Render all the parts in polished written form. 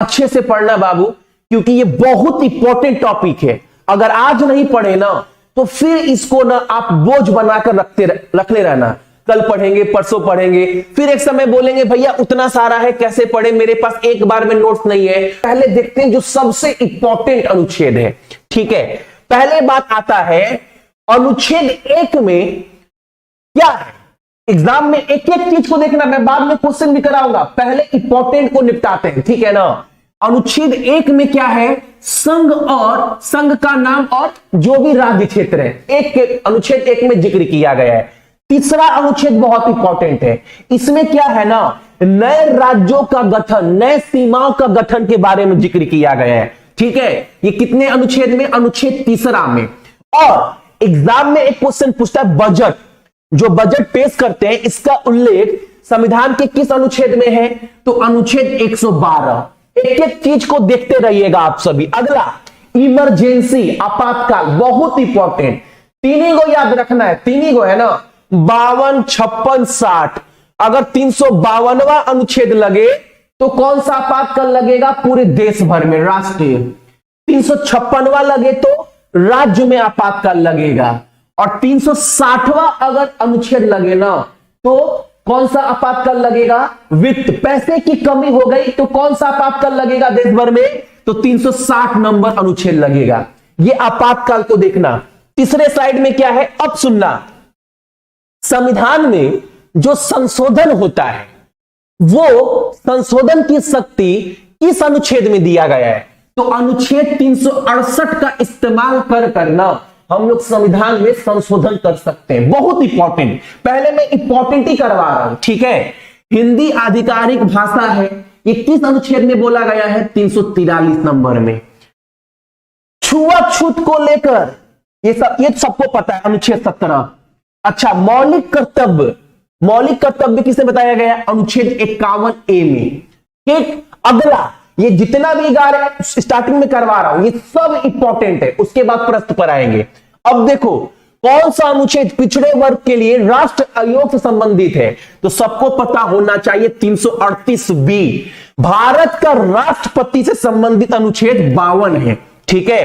अच्छे से पढ़ना बाबू, क्योंकि ये बहुत इंपॉर्टेंट टॉपिक है। अगर आज नहीं पढ़े ना तो फिर इसको ना आप बोझ बनाकर रखते रहना। कल पढ़ेंगे, परसों पढ़ेंगे, फिर एक समय बोलेंगे भैया उतना सारा है कैसे पढ़े, मेरे पास एक बार में नोट्स नहीं है। पहले देखते हैं जो सबसे इंपॉर्टेंट अनुच्छेद है। ठीक है, पहले बात आता है अनुच्छेद 1 में क्या है। एग्जाम में एक एक चीज को देखना, मैं बाद में क्वेश्चन भी कराऊंगा, पहले इंपॉर्टेंट को निपटाते हैं। ठीक है ना। अनुच्छेद 1 में क्या है, संघ और संघ का नाम और जो भी राज्य क्षेत्र है, एक के अनुच्छेद 1 में जिक्र किया गया है। तीसरा अनुच्छेद बहुत इंपॉर्टेंट है, इसमें क्या है ना, नए राज्यों का गठन, नए सीमाओं का गठन के बारे में जिक्र किया गया है। ठीक है, ये कितने अनुच्छेद में, अनुच्छेद 3 में। और एग्जाम में एक क्वेश्चन पूछता है बजट, जो बजट पेश करते हैं इसका उल्लेख संविधान के किस अनुच्छेद में है, तो अनुच्छेद 112। एक एक चीज को देखते रहिएगा आप सभी। अगला इमरजेंसी, आपातकाल, बहुत इंपॉर्टेंट। तीन ही को याद रखना है, तीन ही को है ना, 52, 56, 60। अगर 352वां अनुच्छेद लगे तो कौन सा आपातकाल लगेगा, पूरे देश भर में राष्ट्रीय। 356वां लगे तो राज्य में आपातकाल लगेगा। और 360वां अगर अनुच्छेद लगे ना तो कौन सा आपातकाल लगेगा, वित्त, पैसे की कमी हो गई तो कौन सा आपातकाल लगेगा देश भर में, तो 360 नंबर अनुच्छेद लगेगा। ये आपातकाल को देखना। तीसरे साइड में क्या है, अब सुनना, संविधान में जो संशोधन होता है वो संशोधन की शक्ति किस अनुच्छेद में दिया गया है, तो अनुच्छेद 368 का इस्तेमाल कर करना हम लोग संविधान में संशोधन कर सकते हैं। बहुत इंपॉर्टेंट, पहले मैं इंपॉर्टेंट ही करवा रहा हूं। ठीक है, हिंदी आधिकारिक भाषा है, ये किस अनुच्छेद में बोला गया है, 343 नंबर में। छुआछूत को लेकर ये सबको पता है, अनुच्छेद 17। अच्छा, मौलिक कर्तव्य, मौलिक कर्तव्य किसे बताया गया, अनुच्छेद 51A में। ठीक, अगला ये जितना भी स्टार्टिंग में करवा रहा हूं ये सब इंपॉर्टेंट है, उसके बाद प्रश्न पर आएंगे। अब देखो कौन सा अनुच्छेद पिछड़े वर्ग के लिए राष्ट्र आयोग से संबंधित है, तो सबको पता होना चाहिए 338B, भारत का राष्ट्रपति से संबंधित अनुच्छेद 52 है। ठीक है,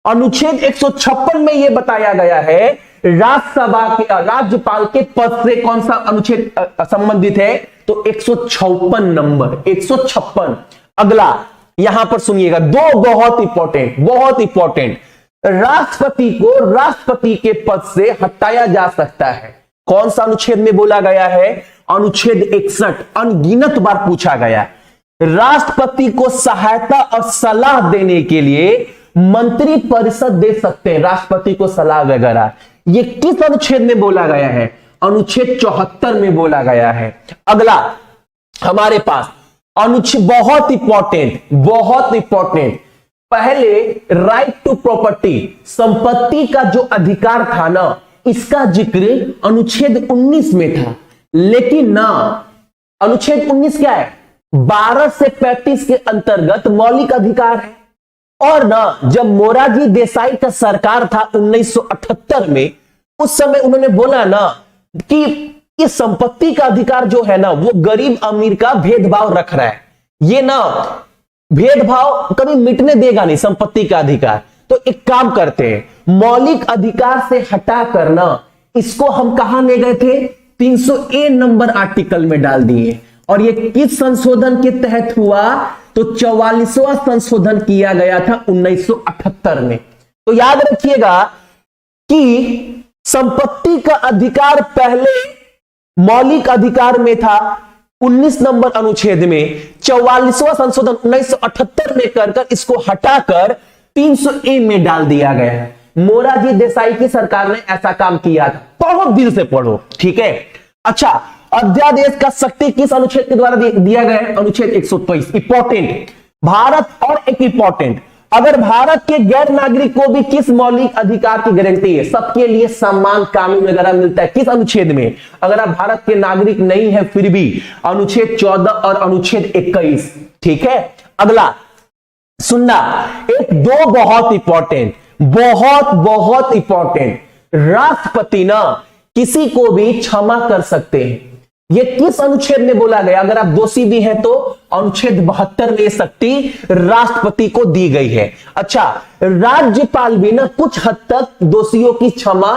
अनुच्छेद 156 में यह बताया गया है राज्यसभा के राज्यपाल के पद से कौन सा अनुच्छेद संबंधित है, तो 156 नंबर, 156। अगला यहां पर सुनिएगा, दो बहुत इंपॉर्टेंट, बहुत इंपॉर्टेंट। राष्ट्रपति को राष्ट्रपति के पद से हटाया जा सकता है, कौन सा अनुच्छेद में बोला गया है, अनुच्छेद 61। अनगिनत बार पूछा गया, राष्ट्रपति को सहायता और सलाह देने के लिए मंत्री परिषद दे सकते हैं राष्ट्रपति को सलाह वगैरह। ये किस अनुच्छेद में बोला गया है, अनुच्छेद 74 में बोला गया है। अगला हमारे पास अनुच्छेद बहुत इंपॉर्टेंट, बहुत इंपॉर्टेंट। पहले राइट टू प्रॉपर्टी, संपत्ति का जो अधिकार था ना, इसका जिक्र अनुच्छेद 19 में था। लेकिन ना अनुच्छेद 19 क्या है, 12 से 35 के अंतर्गत मौलिक अधिकार है। और ना जब मोरारजी देसाई का सरकार था 1978 में, उस समय उन्होंने बोला ना कि ये संपत्ति का अधिकार जो है ना वो गरीब अमीर का भेदभाव रख रहा है, ये ना भेदभाव कभी मिटने देगा नहीं संपत्ति का अधिकार। तो एक काम करते हैं, मौलिक अधिकार से हटा कर ना इसको हम कहां ले गए थे, 300A नंबर आर्टिकल में डाल दिए। और ये किस संशोधन के तहत हुआ, तो 44वां संशोधन किया गया था 1978 में। तो याद रखिएगा कि संपत्ति का अधिकार पहले मौलिक अधिकार में था 19 नंबर अनुच्छेद में, 44वां संशोधन 1978 में कर इसको हटाकर 300A में डाल दिया गया है। मोरारजी देसाई की सरकार ने ऐसा काम किया था, बहुत दिल से पढ़ो। ठीक है, अच्छा, अध्यादेश का शक्ति किस अनुच्छेद के द्वारा दिया गया है, अनुच्छेद 123। इंपॉर्टेंट भारत, और एक इंपॉर्टेंट, अगर भारत के गैर नागरिक को भी किस मौलिक अधिकार की गारंटी है, सबके लिए समान कानून वगैरह मिलता है, किस अनुच्छेद में, अगर आप भारत के नागरिक नहीं है फिर भी, अनुच्छेद 14 और अनुच्छेद 21। ठीक है, अगला सुनना, एक दो बहुत इंपॉर्टेंट, बहुत बहुत इंपॉर्टेंट। राष्ट्रपति ना किसी को भी क्षमा कर सकते हैं, ये किस अनुच्छेद में बोला गया? अगर आप दोषी भी हैं तो अनुच्छेद 72 में शक्ति राष्ट्रपति को दी गई है। अच्छा, राज्यपाल भी ना कुछ हद तक दोषियों की क्षमा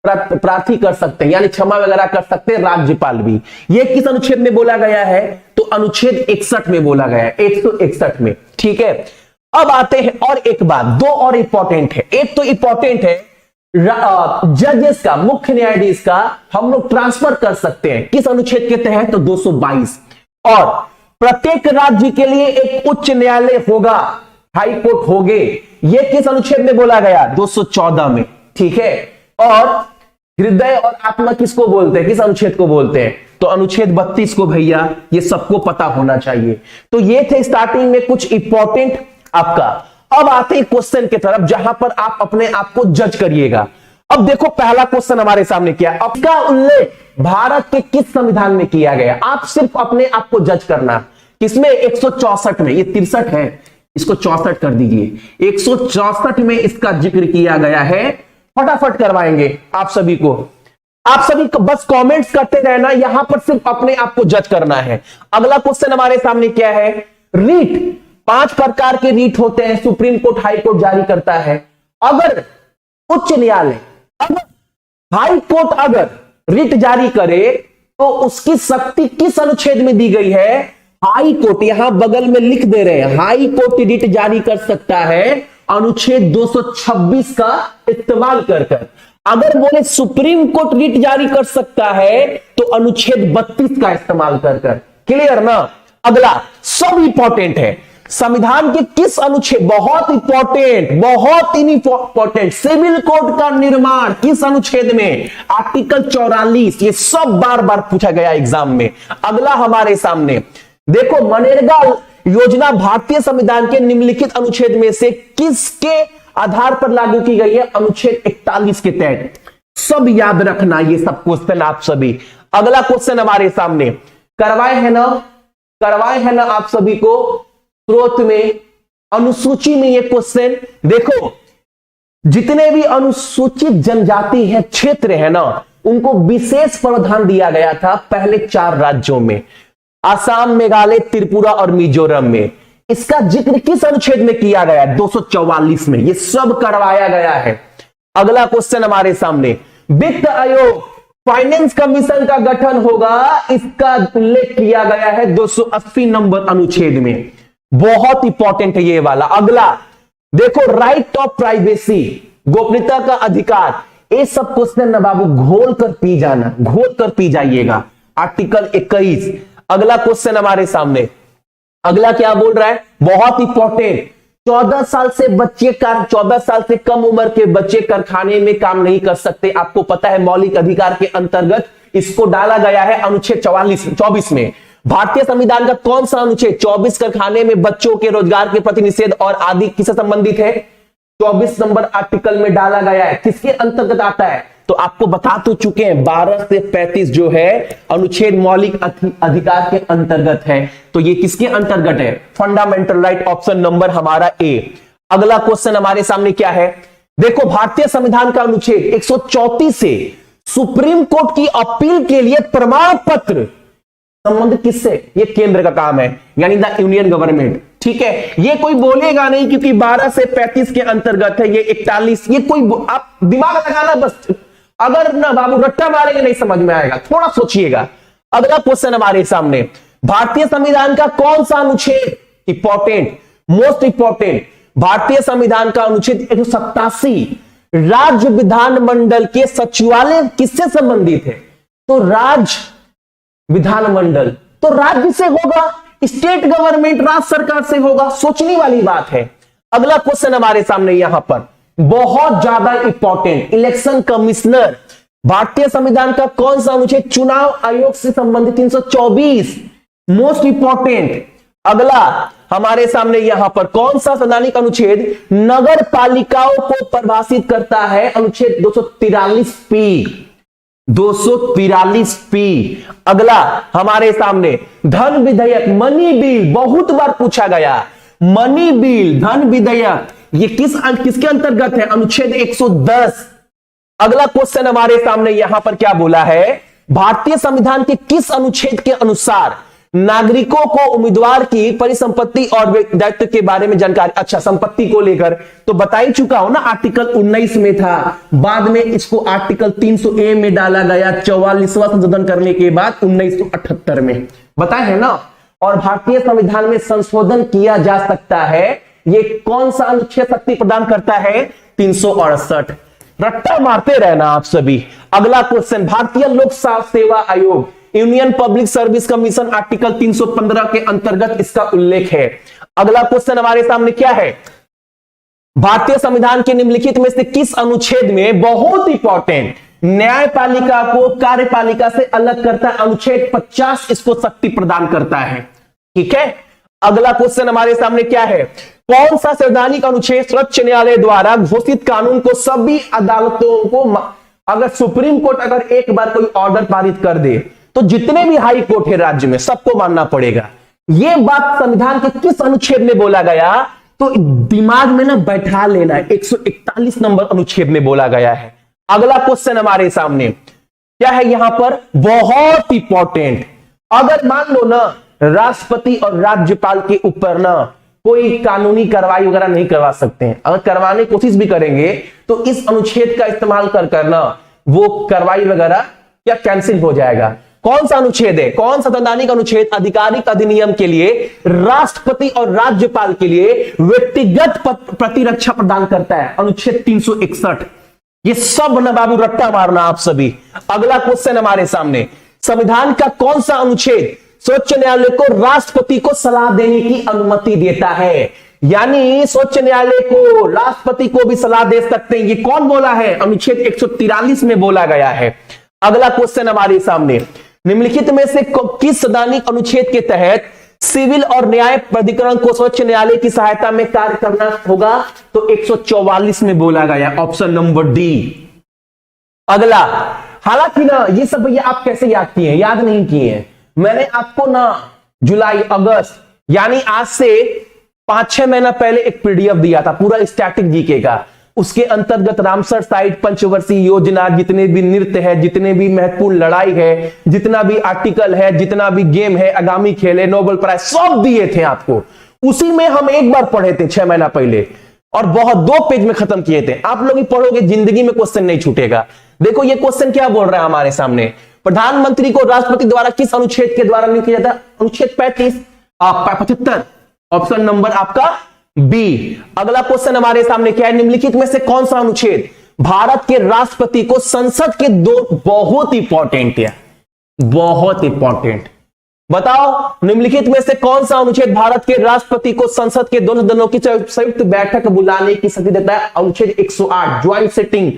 प्रार्थी कर सकते हैं, यानी क्षमा वगैरह कर सकते हैं राज्यपाल भी। ये किस अनुच्छेद में बोला गया है? तो अनुच्छेद 61 में बोला गया है, 161 में। ठीक है, अब आते हैं और एक बात, दो और इंपॉर्टेंट है। एक तो इंपॉर्टेंट है जजेस का, मुख्य न्यायाधीश का हम लोग ट्रांसफर कर सकते हैं किस अनुच्छेद के तहत? तो 222। और प्रत्येक राज्य के लिए एक उच्च न्यायालय होगा, हाई कोर्ट होंगे, ये किस अनुच्छेद में बोला गया? 214 में। ठीक है, और हृदय और आत्मा किसको बोलते हैं, किस अनुच्छेद को बोलते हैं? तो अनुच्छेद 32 को। भैया ये सबको पता होना चाहिए। तो ये थे स्टार्टिंग में कुछ इंपॉर्टेंट आपका। अब आते हैं क्वेश्चन की तरफ, जहां पर आप अपने आप को जज करिएगा। अब देखो पहला क्वेश्चन हमारे सामने क्या है, अब का उल्लेख भारत के किस संविधान में किया गया? आप सिर्फ अपने आप को जज करना। किसमें? 164 में। ये 63 है, इसको 64 कर दीजिए। 164 में इसका जिक्र किया गया है। फटाफट करवाएंगे आप सभी को। आप सभी को बस कमेंट्स करते रहना, यहां पर सिर्फ अपने आप को जज करना है। अगला क्वेश्चन हमारे सामने क्या है? रीट, 5 प्रकार के रीट होते हैं, सुप्रीम कोर्ट हाई कोर्ट जारी करता है। अगर उच्च न्यायालय, अगर हाई कोर्ट अगर रीट जारी करे तो उसकी शक्ति किस अनुच्छेद में दी गई है? हाई कोर्ट, यहां बगल में लिख दे रहे हैं, हाई कोर्ट रीट जारी कर सकता है अनुच्छेद 226 का इस्तेमाल कर। अगर बोले सुप्रीम कोर्ट रीट जारी कर सकता है तो अनुच्छेद 32 का इस्तेमाल कर। क्लियर ना? अगला सब इंपॉर्टेंट है, संविधान के किस अनुच्छेद, बहुत इंपॉर्टेंट, सिविल कोड का निर्माण किस अनुच्छेद में? आर्टिकल 44। ये सब बार बार पूछा गया एग्जाम में। अगला हमारे सामने देखो, मनरेगा योजना भारतीय संविधान के निम्नलिखित अनुच्छेद में से किसके आधार पर लागू की गई है? अनुच्छेद 41 के तहत। सब याद रखना ये सब क्वेश्चन आप सभी। अगला क्वेश्चन हमारे सामने करवाए हैं ना आप सभी को स्रोत में, अनुसूची में। ये क्वेश्चन देखो, जितने भी अनुसूचित जनजाति है, क्षेत्र है ना, उनको विशेष प्रावधान दिया गया था पहले 4 राज्यों में, असम, मेघालय, त्रिपुरा और मिजोरम में। इसका जिक्र किस अनुच्छेद में किया गया? 244 में। ये सब करवाया गया है। अगला क्वेश्चन हमारे सामने, वित्त आयोग, फाइनेंस कमीशन का गठन होगा, इसका उल्लेख किया गया है 280 नंबर अनुच्छेद में। बहुत इंपॉर्टेंट है ये वाला। अगला देखो, राइट ऑफ प्राइवेसी, गोपनीयता का अधिकार। ये सब क्वेश्चन ना बाबू घोल कर पी जाना, घोल कर पी जाइएगा। आर्टिकल 21। अगला क्वेश्चन हमारे सामने, अगला क्या बोल रहा है? बहुत इंपॉर्टेंट, 14 साल से कम उम्र के बच्चे कारखाने में काम नहीं कर सकते। आपको पता है मौलिक अधिकार के अंतर्गत इसको डाला गया है अनुच्छेद 24 में। भारतीय संविधान का कौन सा अनुच्छेद 24 कारखाने में बच्चों के रोजगार के प्रति निषेध और आदि किससे संबंधित है? 24 नंबर आर्टिकल में डाला गया है। किसके अंतर्गत आता है? तो आपको बता तो चुके हैं, 12 से 35 जो है अनुच्छेद मौलिक अधिकार के अंतर्गत है। तो ये किसके अंतर्गत है? फंडामेंटल राइट, ऑप्शन नंबर हमारा ए। अगला क्वेश्चन हमारे सामने क्या है? देखो, भारतीय संविधान का अनुच्छेद 134 से सुप्रीम कोर्ट की अपील के लिए प्रमाण पत्र संबंध किससे? ये केंद्र का काम है, यानी द यूनियन गवर्नमेंट। ठीक है, ये कोई बोलेगा नहीं क्योंकि 12 से 35 के अंतर्गत है। ये 41, ये कोई आप दिमाग लगाना बस, अगर ना बाबू रट्टा मारेंगे नहीं समझ में आएगा, थोड़ा सोचिएगा। अगला क्वेश्चन हमारे सामने, भारतीय संविधान का कौन सा अनुच्छेद, इंपॉर्टेंट, मोस्ट इंपॉर्टेंट, भारतीय संविधान का अनुच्छेद 187 राज्य विधानमंडल के सचिवालय किससे संबंधित है? तो राज्य विधानमंडल तो राज्य से होगा, स्टेट गवर्नमेंट राज्य सरकार से होगा। सोचने वाली बात है। अगला क्वेश्चन हमारे सामने यहां पर बहुत ज्यादा इंपॉर्टेंट, इलेक्शन कमिश्नर, भारतीय संविधान का कौन सा अनुच्छेद चुनाव आयोग से संबंधित? 324, मोस्ट इंपॉर्टेंट। अगला हमारे सामने यहां पर कौन सा संवैधानिक अनुच्छेद नगर पालिकाओं को परिभाषित करता है? अनुच्छेद 243 पी, 243 पी। अगला हमारे सामने धन विधेयक, मनी बिल, बहुत बार पूछा गया, मनी बिल, धन विधेयक, ये किसके अंतर्गत है? अनुच्छेद 110। अगला क्वेश्चन हमारे सामने यहां पर क्या बोला है? भारतीय संविधान के किस अनुच्छेद के अनुसार नागरिकों को उम्मीदवार की परिसंपत्ति और दायित्व के बारे में जानकारी, अच्छा संपत्ति को लेकर तो बता ही चुका हूं ना, आर्टिकल 19 में था, बाद में इसको आर्टिकल 300A में डाला गया 44वां संशोधन करने के बाद 1978 में, बताए है ना। और भारतीय संविधान में संशोधन किया जा सकता है, ये कौन सा अनुच्छेद शक्ति प्रदान करता है? 368। रट्टा मारते रहना आप सभी। अगला क्वेश्चन, भारतीय लोक सेवा आयोग, union public service commission, article 315 के अंतर्गत इसका उल्लेख है। अगला क्वेश्चन हमारे सामने क्या है? भारतीय संविधान के निम्नलिखित में से किस अनुच्छेद में, बहुत इंपॉर्टेंट, न्यायपालिका को कार्यपालिका से अलग करता है? अनुच्छेद 50 इसको शक्ति प्रदान करता है। ठीक है, अगला क्वेश्चन हमारे सामने क्या है? कौन सा संवैधानिक अनुच्छेद सर्वोच्च न्यायालय द्वारा घोषित कानून को सभी अदालतों को, अगर सुप्रीम कोर्ट अगर एक बार कोई ऑर्डर पारित कर दे तो जितने भी हाई कोर्ट है राज्य में सबको मानना पड़ेगा? यह बात संविधान के किस अनुच्छेद में बोला गया? तो दिमाग में ना बैठा लेना है, 141 नंबर अनुच्छेद में बोला गया है। अगला क्वेश्चन हमारे सामने क्या है यहां पर, बहुत इंपॉर्टेंट, अगर मान लो ना राष्ट्रपति और राज्यपाल के ऊपर ना कोई कानूनी कार्रवाई वगैरह नहीं करवा सकते हैं, अगर करवाने की कोशिश भी करेंगे तो इस अनुच्छेद का इस्तेमाल कर करना वो कार्रवाई वगैरह क्या कैंसिल हो जाएगा। कौन सा अनुच्छेद है? कौन सा संवैधानिक अनुच्छेद आधिकारिक अधिनियम के लिए राष्ट्रपति और राज्यपाल के लिए व्यक्तिगत प्रतिरक्षा प्रदान करता है? अनुच्छेद 361। ये सब न बाबू रट्टा मारना आप सभी। अगला क्वेश्चन हमारे सामने, संविधान का कौन सा अनुच्छेद सर्वोच्च न्यायालय को राष्ट्रपति को सलाह देने की अनुमति देता है? यानी सर्वोच्च न्यायालय को राष्ट्रपति को भी सलाह दे सकते हैं, ये कौन बोला है? अनुच्छेद 143 में बोला गया है। अगला क्वेश्चन हमारे सामने, निम्नलिखित में से किस संवैधानिक अनुच्छेद के तहत सिविल और न्याय प्राधिकरण को सर्वोच्च न्यायालय की सहायता में कार्य करना होगा? तो 144 में बोला गया, ऑप्शन नंबर डी। अगला, हालांकि ना ये सब भैया आप कैसे याद किए हैं? याद नहीं किए हैं, मैंने आपको ना जुलाई अगस्त यानी आज से 5-6 महीना पहले एक पीडीएफ दिया था पूरा स्टैटिक जीके का। उसके अंतर्गत रामसर साइट, पंचवर्षीय योजना, जितने भी नृत्य है, जितने भी महत्वपूर्ण लड़ाई है, जितना भी आर्टिकल है, जितना भी गेम है, आगामी खेल है, नोबेल प्राइज, सब दिए थे आपको। उसी में हम एक बार पढ़े थे 6 महीना पहले और बहुत 2 पेज में खत्म किए थे। आप लोग ही पढ़ोगे, जिंदगी में क्वेश्चन नहीं छूटेगा। देखो ये क्वेश्चन क्या बोल रहा है हमारे सामने, प्रधानमंत्री को राष्ट्रपति द्वारा किस अनुच्छेद के द्वारा नियुक्त किया जाता है? अनुच्छेद 75, ऑप्शन नंबर आपका बी। अगला क्वेश्चन हमारे सामने क्या है, निम्नलिखित में से कौन सा अनुच्छेद भारत के राष्ट्रपति को संसद के दो, बहुत इंपॉर्टेंट है, बहुत इंपॉर्टेंट, बताओ निम्नलिखित में से कौन सा अनुच्छेद भारत के राष्ट्रपति को संसद के दोनों सदनों की संयुक्त बैठक बुलाने की शक्ति देता है? अनुच्छेद 108, joint sitting,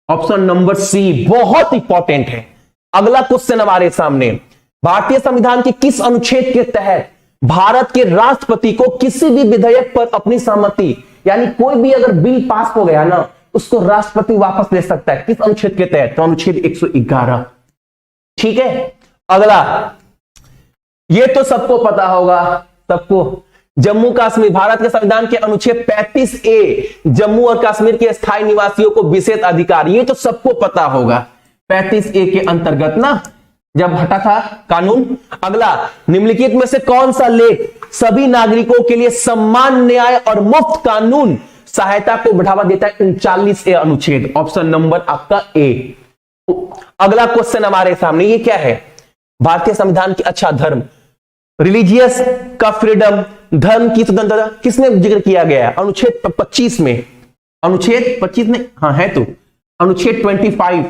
option number C, बहुत इंपॉर्टेंट है। अगला क्वेश्चन हमारे सामने, भारतीय संविधान के किस अनुच्छेद के तहत भारत के राष्ट्रपति को किसी भी विधेयक पर अपनी सहमति, यानी कोई भी अगर बिल पास हो गया ना उसको राष्ट्रपति वापस ले सकता है? किस अनुच्छेद के तहत? तो अनुच्छेद 111। ठीक है, अगला, ये तो सबको पता होगा, सबको, जम्मू कश्मीर, भारत के संविधान के अनुच्छेद 35A, जम्मू और कश्मीर के स्थायी निवासियों को विशेष अधिकार, ये तो सबको पता होगा, 35A के अंतर्गत ना जब हटा था कानून। अगला, निम्नलिखित में से कौन सा लेख सभी नागरिकों के लिए सम्मान, न्याय और मुफ्त कानून सहायता को बढ़ावा देता है? 39A अनुच्छेद, ऑप्शन नंबर आपका ए। अगला क्वेश्चन हमारे सामने ये क्या है, भारतीय संविधान की, अच्छा, धर्म, रिलीजियस का फ्रीडम, धर्म की स्वतंत्रता किसने जिक्र किया गया है? अनुच्छेद 25 में, अनुच्छेद 25 में, हाँ है तो अनुच्छेद 25।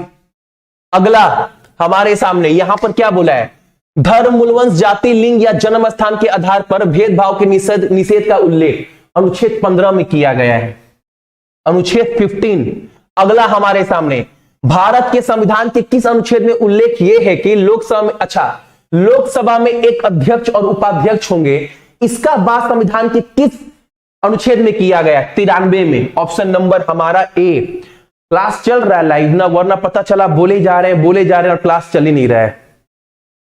अगला हमारे सामने यहां पर क्या बोला है, धर्म, मूलवंश, जाति, लिंग या जन्म स्थान के आधार पर भेदभाव के निषेध का उल्लेख अनुच्छेद 15 में किया गया है, अनुच्छेद 15। अगला हमारे सामने, भारत के संविधान के किस अनुच्छेद में उल्लेख यह है कि लोकसभा में, अच्छा, लोकसभा में एक अध्यक्ष और उपाध्यक्ष होंगे? इसका बात संविधान के किस अनुच्छेद में किया गया? 93 में, ऑप्शन नंबर हमारा ए। क्लास चल रहा है लाइव ना, वरना पता चला बोले जा रहे हैं और क्लास चल ही नहीं रहा है,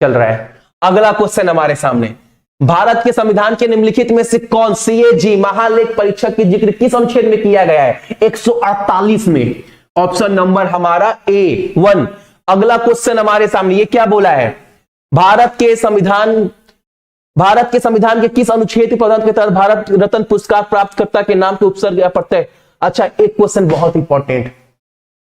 चल रहा है। अगला क्वेश्चन हमारे सामने, भारत के संविधान के निम्नलिखित में से कौन CAG महालेख परीक्षक की जिक्र किस अनुच्छेद में किया गया है? 148 में, ऑप्शन नंबर हमारा A1। अगला क्वेश्चन हमारे सामने ये क्या बोला है, भारत के संविधान के किस अनुच्छेद के प्रावधान के तहत भारत रत्न पुरस्कार प्राप्तकर्ता के नाम के उपसर्ग या प्रत्यय। अच्छा, एक क्वेश्चन बहुत इंपॉर्टेंट,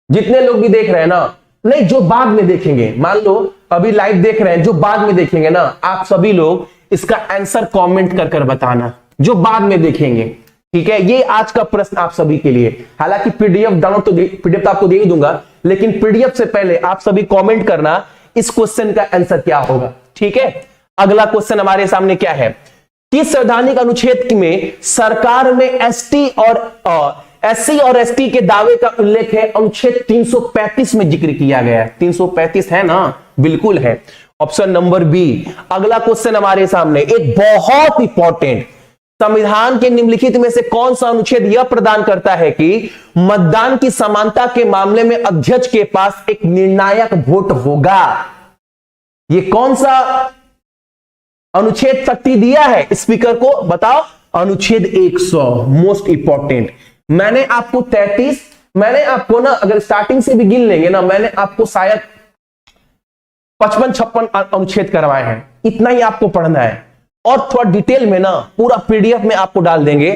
जितने लोग भी देख रहे हैं ना, नहीं जो बाद में देखेंगे, मान लो अभी लाइव देख रहे हैं, जो बाद में देखेंगे ना, आप सभी लोग इसका आंसर कमेंट कर कर बताना, जो बाद में देखेंगे, ठीक है। ये आज का प्रश्न आप सभी के लिए, हालांकि पीडीएफ डाउनलोड तो पीडीएफ तो आपको दे ही दूंगा, लेकिन पीडीएफ से पहले आप सभी कमेंट करना इस क्वेश्चन का आंसर क्या होगा, ठीक है। अगला क्वेश्चन हमारे सामने क्या है, किस संवैधानिक अनुच्छेद में सरकार में एससी और एसटी के दावे का उल्लेख है। अनुच्छेद 335 में जिक्र किया गया है। 335 है ना, बिल्कुल है, ऑप्शन नंबर बी। अगला क्वेश्चन हमारे सामने एक बहुत इंपॉर्टेंट, संविधान के निम्नलिखित में से कौन सा अनुच्छेद यह प्रदान करता है कि मतदान की समानता के मामले में अध्यक्ष के पास एक निर्णायक वोट होगा। ये कौन सा अनुच्छेद शक्ति दिया है स्पीकर को, बताओ। अनुच्छेद 100, मोस्ट इंपॉर्टेंट। मैंने आपको 33, मैंने आपको ना, अगर स्टार्टिंग से भी गिन लेंगे ना, मैंने आपको शायद 55-56 अनुच्छेद करवाए हैं। इतना ही आपको पढ़ना है, और थोड़ा डिटेल में ना पूरा पीडीएफ में आपको डाल देंगे,